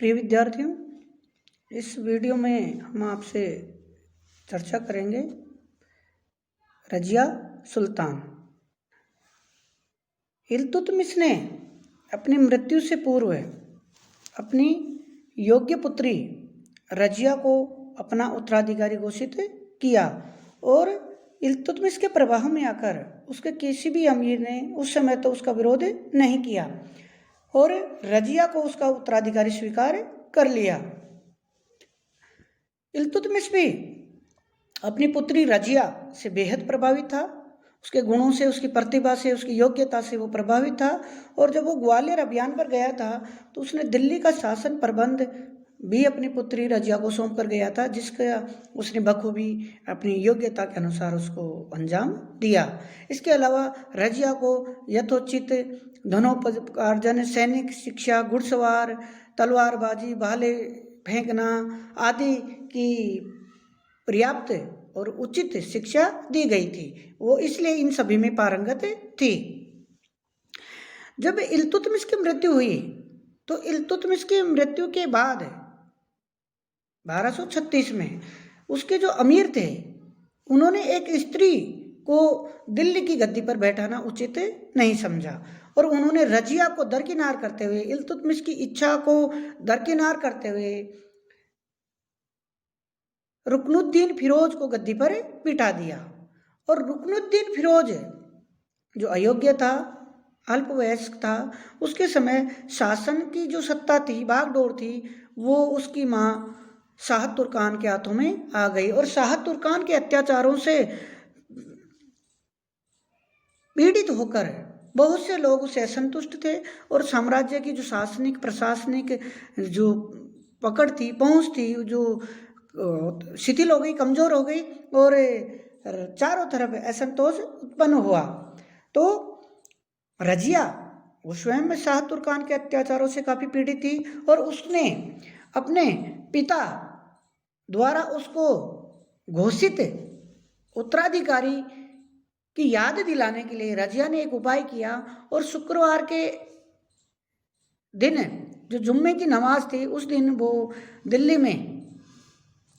प्रिय विद्यार्थियों, इस वीडियो में हम आपसे चर्चा करेंगे रजिया सुल्तान। इल्तुतमिश ने अपनी मृत्यु से पूर्व अपनी योग्य पुत्री रजिया को अपना उत्तराधिकारी घोषित किया और इल्तुतमिश के प्रभाव में आकर उसके किसी भी अमीर ने उस समय तो उसका विरोध नहीं किया और रजिया को उसका उत्तराधिकारी स्वीकार कर लिया। इल्तुतमिश भी अपनी पुत्री रजिया से बेहद प्रभावित था। उसके गुणों से, उसकी प्रतिभा से, उसकी योग्यता से वो प्रभावित था और जब वो ग्वालियर अभियान पर गया था तो उसने दिल्ली का शासन प्रबंध भी अपनी पुत्री रजिया को सौंप कर गया था, जिसका उसने बखूबी अपनी योग्यता के अनुसार उसको अंजाम दिया। इसके अलावा रजिया को यथोचित धनोपार्जन, सैनिक शिक्षा, घुड़सवार, तलवारबाजी, भाले फेंकना आदि की पर्याप्त और उचित शिक्षा दी गई थी। वो इसलिए इन सभी में पारंगत थी। जब इल्तुतमिश की मृत्यु हुई तो इल्तुतमिश की मृत्यु के बाद 1236 में उसके जो अमीर थे उन्होंने एक स्त्री को दिल्ली की गद्दी पर बैठाना उचित नहीं समझा और उन्होंने रजिया को दरकिनार करते हुए, इल्तुतमिश की इच्छा को दरकिनार करते हुए रुकनुद्दीन फिरोज को गद्दी पर बिठा दिया। और रुकनुद्दीन फिरोज जो अयोग्य था, अल्पवयस्क था, उसके समय शासन की जो सत्ता थी, बागडोर थी, वो उसकी माँ शाह तुर्कान के हाथों में आ गई और शाह तुर्कान के अत्याचारों से पीड़ित होकर बहुत से लोग उससे असंतुष्ट थे और साम्राज्य की जो शासनिक प्रशासनिक जो पकड़ थी, पहुंच थी, जो शिथिल हो गई, कमजोर हो गई और चारों तरफ असंतोष उत्पन्न हुआ। तो रजिया वो स्वयं में शाह तुर्कान के अत्याचारों से काफी पीड़ित थी और उसने अपने पिता द्वारा उसको घोषित उत्तराधिकारी की याद दिलाने के लिए रजिया ने एक उपाय किया और शुक्रवार के दिन जो जुम्मे की नमाज थी उस दिन वो दिल्ली में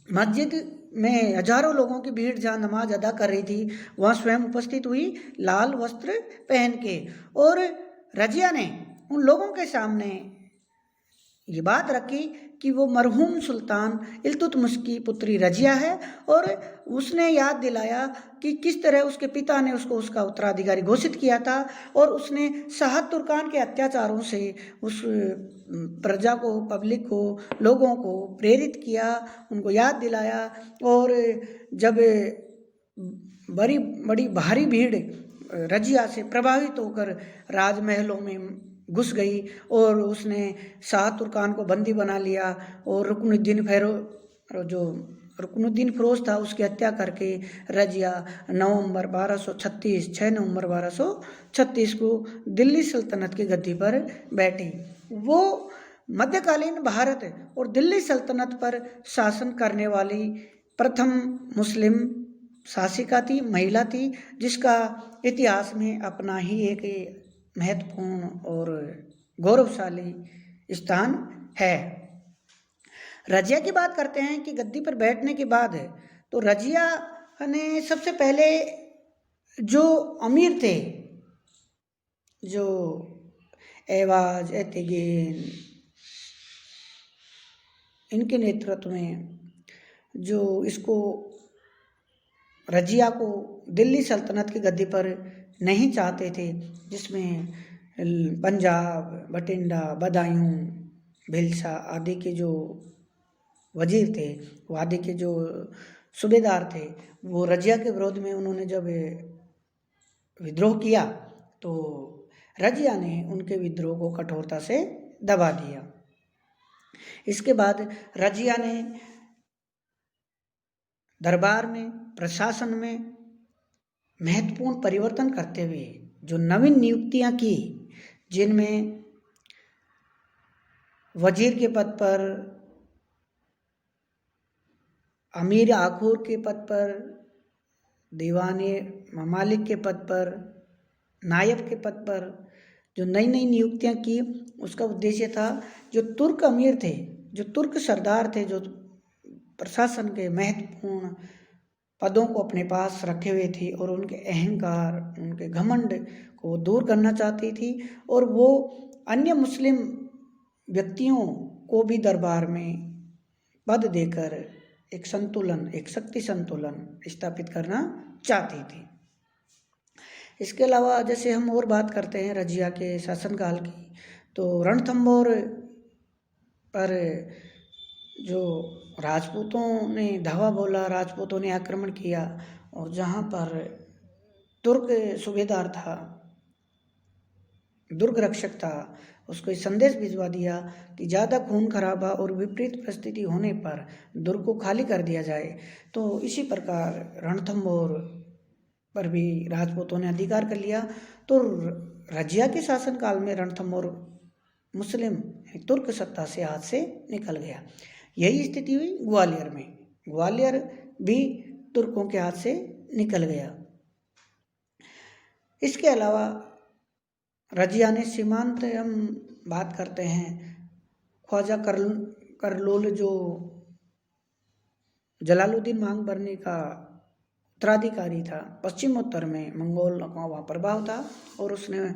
मस्जिद में हजारों लोगों की भीड़ जहाँ नमाज अदा कर रही थी वहाँ स्वयं उपस्थित हुई लाल वस्त्र पहन के और रजिया ने उन लोगों के सामने ये बात रखी कि वो मरहूम सुल्तान इल्तुतमिश की पुत्री रजिया है और उसने याद दिलाया कि किस तरह उसके पिता ने उसको उसका उत्तराधिकारी घोषित किया था और उसने शाह तुर्कान के अत्याचारों से उस प्रजा को, पब्लिक को, लोगों को प्रेरित किया, उनको याद दिलाया। और जब बड़ी बड़ी भारी भीड़ रजिया से प्रभावित होकर राजमहलों में घुस गई और उसने शाह तुर्कान को बंदी बना लिया और रुकनुद्दीन फिरोज था उसकी हत्या करके रजिया 6 नवंबर 1236 को दिल्ली सल्तनत की गद्दी पर बैठी। वो मध्यकालीन भारत और दिल्ली सल्तनत पर शासन करने वाली प्रथम मुस्लिम शासिका थी, महिला थी, जिसका इतिहास में अपना ही एक महत्वपूर्ण और गौरवशाली स्थान है। रजिया की बात करते हैं कि गद्दी पर बैठने के बाद तो रजिया ने सबसे पहले जो अमीर थे, जो एवाज, एतिगेन, इनके नेतृत्व में जो इसको रजिया को दिल्ली सल्तनत की गद्दी पर नहीं चाहते थे, जिसमें पंजाब, बठिंडा, बदायूं, भिलसा आदि के जो वजीर थे, वो आदि के जो सूबेदार थे, वो रजिया के विरोध में उन्होंने जब विद्रोह किया तो रजिया ने उनके विद्रोह को कठोरता से दबा दिया। इसके बाद रजिया ने दरबार में, प्रशासन में महत्वपूर्ण परिवर्तन करते हुए जो नवीन नियुक्तियां की, जिनमें वजीर के पद पर, अमीर आखूर के पद पर, दीवाने ममालिक के पद पर, नायब के पद पर जो नई नई नियुक्तियां की, उसका उद्देश्य था जो तुर्क अमीर थे जो तुर्क सरदार थे, जो प्रशासन के महत्वपूर्ण पदों को अपने पास रखे हुए थी और उनके अहंकार, उनके घमंड को दूर करना चाहती थी, और वो अन्य मुस्लिम व्यक्तियों को भी दरबार में पद देकर एक संतुलन, एक शक्ति संतुलन स्थापित करना चाहती थी। इसके अलावा जैसे हम और बात करते हैं रजिया के शासनकाल की, तो रणथंभौर पर जो राजपूतों ने धावा बोला, राजपूतों ने आक्रमण किया, और जहाँ पर तुर्क सूबेदार था, दुर्ग रक्षक था, उसको एक संदेश भिजवा दिया कि ज़्यादा खून खराबा और विपरीत परिस्थिति होने पर दुर्ग को खाली कर दिया जाए। तो इसी प्रकार रणथंभौर पर भी राजपूतों ने अधिकार कर लिया। तो रजिया के शासनकाल में रणथंभौर मुस्लिम तुर्क सत्ता से हाथ से निकल गया। यही स्थिति हुई ग्वालियर में, ग्वालियर भी तुर्कों के हाथ से निकल गया। इसके अलावा रजिया ने सीमांत, हम बात करते हैं ख्वाजा करलोल, जो जलालुद्दीन मांगबरनी का उत्तराधिकारी था, पश्चिमोत्तर में मंगोल का वहाँ प्रभाव था और उसने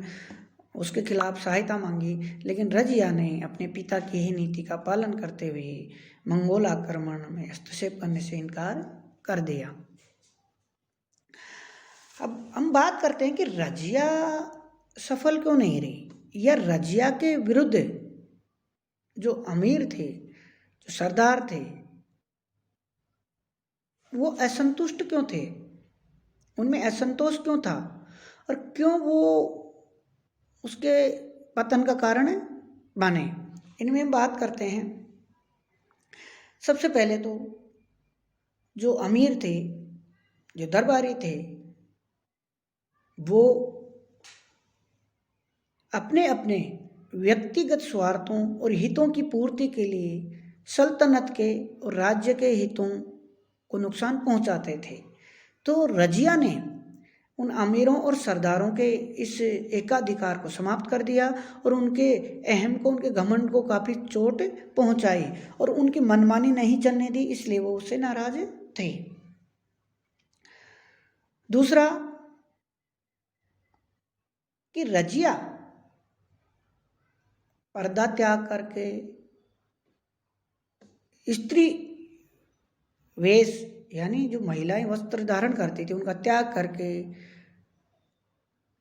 उसके खिलाफ सहायता मांगी, लेकिन रजिया ने अपने पिता की ही नीति का पालन करते हुए मंगोल आक्रमण में हस्तक्षेप करने से इनकार कर दिया। अब हम बात करते हैं कि रजिया सफल क्यों नहीं रही, या रजिया के विरुद्ध जो अमीर थे, जो सरदार थे, वो असंतुष्ट क्यों थे, उनमें असंतोष क्यों था, और क्यों वो उसके पतन का कारण बने। इनमें हम बात करते हैं। सबसे पहले तो जो अमीर थे, जो दरबारी थे, वो अपने अपने व्यक्तिगत स्वार्थों और हितों की पूर्ति के लिए सल्तनत के और राज्य के हितों को नुकसान पहुंचाते थे। तो रजिया ने उन अमीरों और सरदारों के इस एकाधिकार को समाप्त कर दिया और उनके अहम को, उनके घमंड को काफ़ी चोट पहुंचाई और उनकी मनमानी नहीं चलने दी, इसलिए वो उससे नाराज थे। दूसरा कि रजिया पर्दा त्याग करके स्त्री वेश, यानी जो महिलाएं वस्त्र धारण करती थी उनका त्याग करके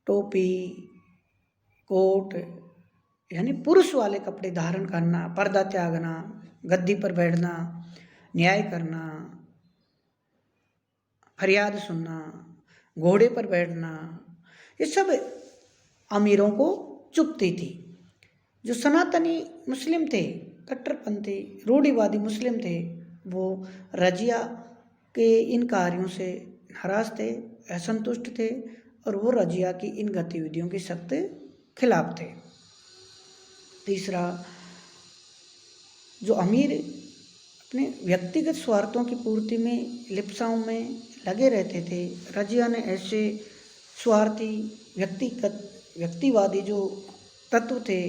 टोपी, कोट, यानी पुरुष वाले कपड़े धारण करना, पर्दा त्यागना, गद्दी पर बैठना, न्याय करना, फरियाद सुनना, घोड़े पर बैठना, ये सब अमीरों को चुभती थी। जो सनातनी मुस्लिम थे, कट्टरपंथी रूढ़िवादी मुस्लिम थे, वो रजिया के इन कार्यों से नाराज थे, असंतुष्ट थे और वो रजिया की इन गतिविधियों के सख्त खिलाफ थे। तीसरा, जो अमीर अपने व्यक्तिगत स्वार्थों की पूर्ति में, लिप्साओं में लगे रहते थे, रजिया ने ऐसे स्वार्थी, व्यक्तिवादी जो तत्व थे,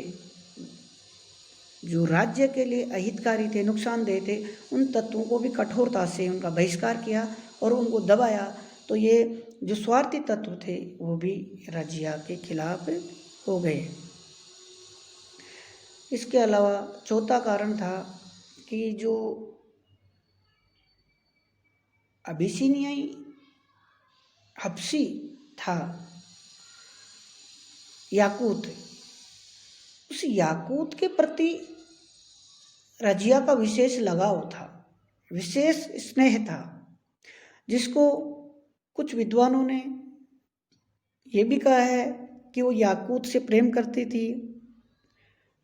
जो राज्य के लिए अहितकारी थे, नुकसानदेह थे, उन तत्वों को भी कठोरता से उनका बहिष्कार किया और उनको दबाया। तो ये जो स्वार्थी तत्व थे वो भी रजिया के खिलाफ हो गए। इसके अलावा चौथा कारण था कि जो अबिसिनियाई हबशी था, याकूत, उस याकूत के प्रति रजिया का विशेष लगाव था, विशेष स्नेह था, जिसको कुछ विद्वानों ने ये भी कहा है कि वो याकूत से प्रेम करती थी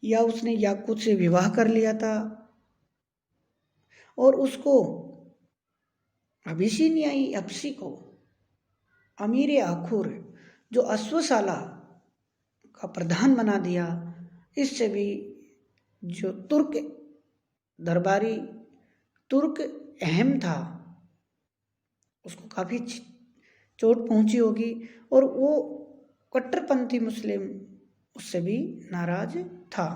या उसने याकूत से विवाह कर लिया था और उसको, अबिसिनियाई हबशी को, अमीर आखुर जो अश्वशाला का प्रधान बना दिया। इससे भी जो तुर्क दरबारी, तुर्क अहम था, उसको काफ़ी चोट पहुंची होगी और वो कट्टरपंथी मुस्लिम उससे भी नाराज था।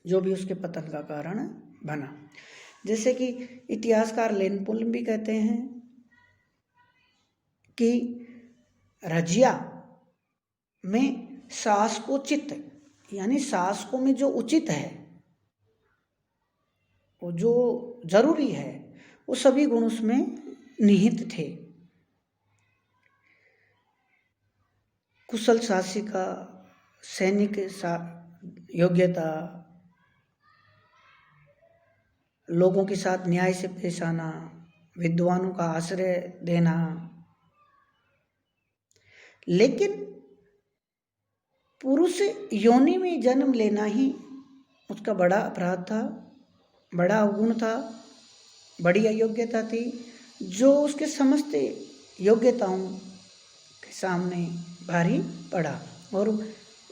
जो भी उसके पतन का कारण बना। जैसे कि इतिहासकार लेनपुल भी कहते हैं कि रजिया में शासकोचित, यानी शासकों में जो उचित है, वो जो जरूरी है, वो सभी गुण उसमें निहित थे। कुशल शासिका, सैनिक योग्यता, लोगों के साथ न्याय से पेश आना, विद्वानों का आश्रय देना। लेकिन पुरुष योनि में जन्म लेना ही उसका बड़ा अपराध था, बड़ा अवगुण था, बड़ी अयोग्यता थी, जो उसके समस्त योग्यताओं के सामने भारी पड़ा और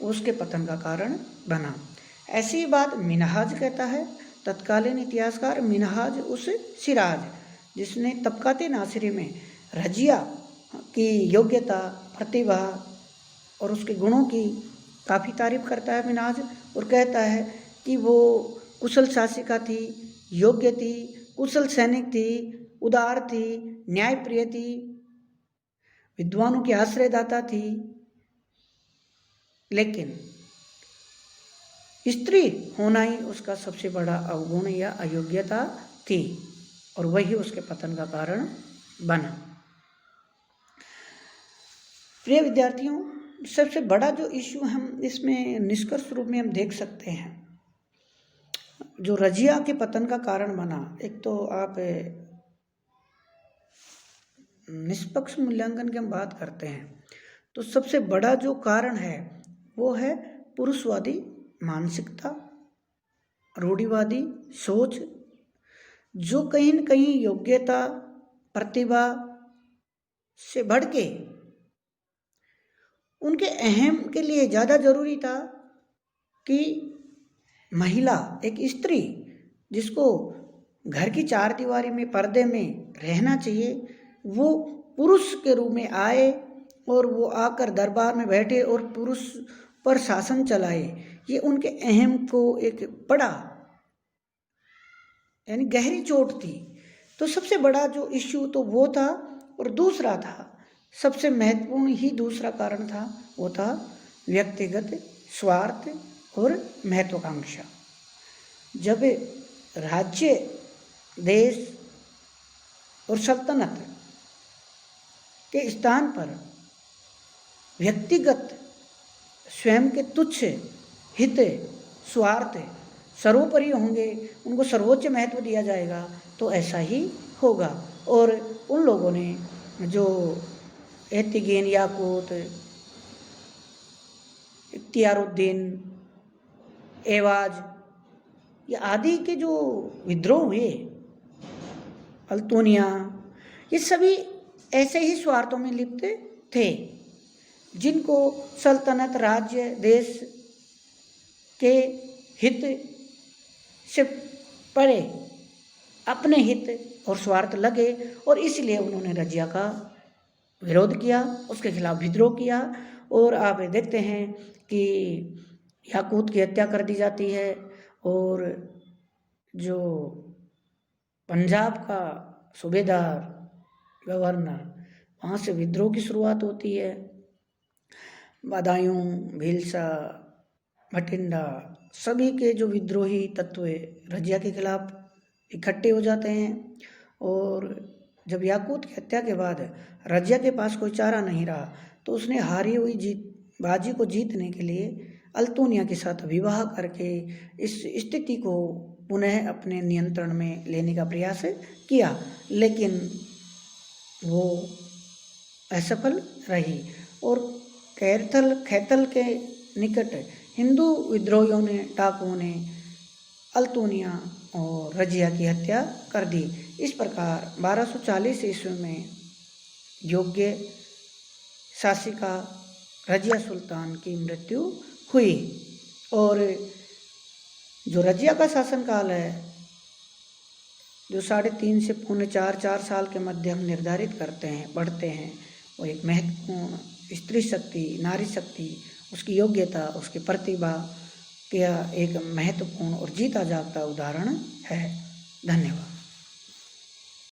उसके पतन का कारण बना। ऐसी बात मिनहाज कहता है, तत्कालीन इतिहासकार मिनहाज उस सिराज, जिसने तबकात नासिरी में रजिया की योग्यता, प्रतिभा और उसके गुणों की काफ़ी तारीफ करता है मिनहाज, और कहता है कि वो कुशल शासिका थी, योग्य थी, कुशल सैनिक थी, उदार थी, न्यायप्रिय थी, विद्वानों की आश्रयदाता थी। लेकिन स्त्री होना ही उसका सबसे बड़ा अवगुण या अयोग्यता थी, और वही उसके पतन का कारण बना। प्रिय विद्यार्थियों, सबसे बड़ा जो इश्यू हम इसमें निष्कर्ष रूप में हम देख सकते हैं, जो रजिया के पतन का कारण बना, एक तो आप निष्पक्ष मूल्यांकन की हम बात करते हैं तो सबसे बड़ा जो कारण है वो है पुरुषवादी मानसिकता, रूढ़िवादी सोच, जो कहीं न कहीं योग्यता, प्रतिभा से बढ़ के उनके अहम के लिए ज़्यादा जरूरी था कि महिला, एक स्त्री जिसको घर की चार दीवारी में, पर्दे में रहना चाहिए, वो पुरुष के रूप में आए और वो आकर दरबार में बैठे और पुरुष पर शासन चलाए। ये उनके अहम को एक बड़ा यानी गहरी चोट थी। तो सबसे बड़ा जो इश्यू तो वो था, और दूसरा था, सबसे महत्वपूर्ण ही दूसरा कारण था, वो था व्यक्तिगत स्वार्थ और महत्वाकांक्षा। जब राज्य, देश और सल्तनत के स्थान पर व्यक्तिगत स्वयं के तुच्छ हित, स्वार्थ सर्वोपरि होंगे, उनको सर्वोच्च महत्व दिया जाएगा, तो ऐसा ही होगा। और उन लोगों ने जो एतिगेन, याकूत, इख्तियारुद्दीन, एवाज, ये आदि के जो विद्रोह हुए, अल्तूनिया, ये सभी ऐसे ही स्वार्थों में लिप्त थे, जिनको सल्तनत, राज्य, देश के हित से परे अपने हित और स्वार्थ लगे, और इसलिए उन्होंने रजिया का विरोध किया, उसके खिलाफ विद्रोह किया। और आप देखते हैं कि याकूत की हत्या कर दी जाती है, और जो पंजाब का सूबेदार, गवर्नर, वहाँ से विद्रोह की शुरुआत होती है। बदायूं, भीलसा, भटिंडा, सभी के जो विद्रोही तत्व रजिया के खिलाफ इकट्ठे हो जाते हैं। और जब याकूत की हत्या के बाद रजिया के पास कोई चारा नहीं रहा, तो उसने हारी हुई बाजी को जीतने के लिए अल्तूनिया के साथ विवाह करके इस स्थिति को पुनः अपने नियंत्रण में लेने का प्रयास किया, लेकिन वो असफल रही। और खैतल के निकट हिंदू विद्रोहियों ने, डाकुओं ने अल्तूनिया और रजिया की हत्या कर दी। इस प्रकार 1240 ईस्वी में योग्य शासिका रजिया सुल्तान की मृत्यु हुई। और जो रजिया का शासनकाल है, जो 3.5 से 4.25 साल के मध्य हम निर्धारित करते हैं, पढ़ते हैं, वो एक महत्वपूर्ण स्त्री शक्ति, नारी शक्ति, उसकी योग्यता, उसकी प्रतिभा यह एक महत्वपूर्ण और जीता जागता उदाहरण है। धन्यवाद।